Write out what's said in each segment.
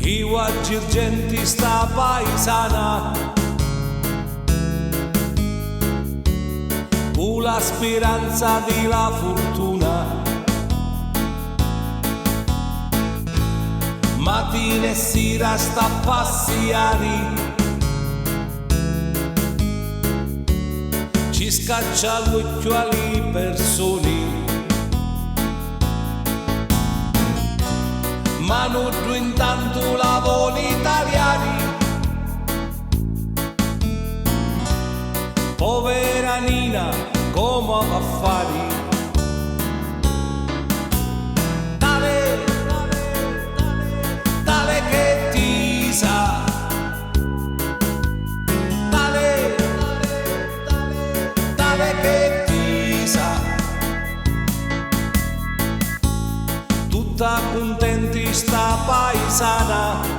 Iua Girgenti sta paesana, con la speranza di la fortuna, mattina e sera sta a passiare, ci scaccia l'occhio alle persone, ma non intanto lavoro italiani. Povera Nina, come va a fare? Tale che ti sa, tale che ti sa, tutta contenti sta paesana,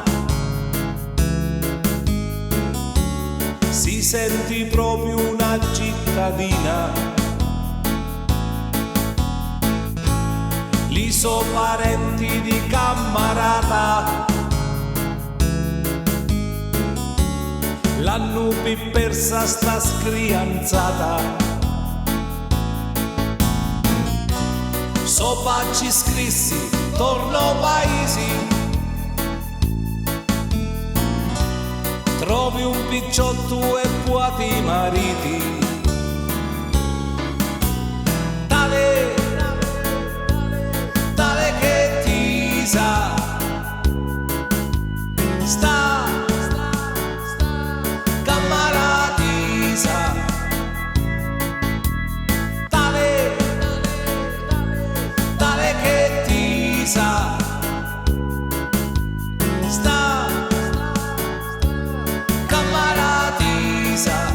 si senti proprio una cittadina. Li so parenti di Cammarata, l'hanno più persa sta scrianzata. Sopra ci scrissi, torno paesi, trovi un picciotto e puati mariti. Tale che ti sa, sta cammarati sa, tale che ti sa, sta cammarati sa.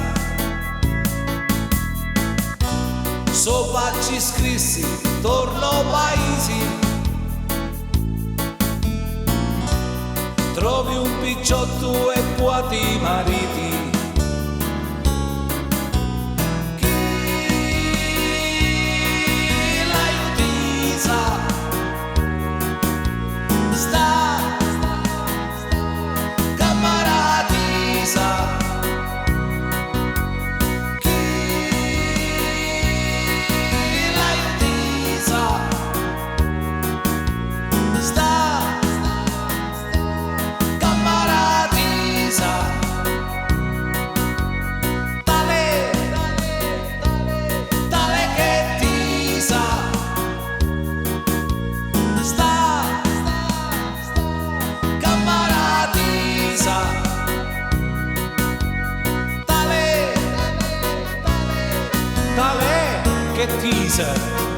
Sopra ci scrissi, torno paesi, trovi un picciotto e puati mariti. Chi l'aiuta, sta cammarati sa. Tale che ti sa.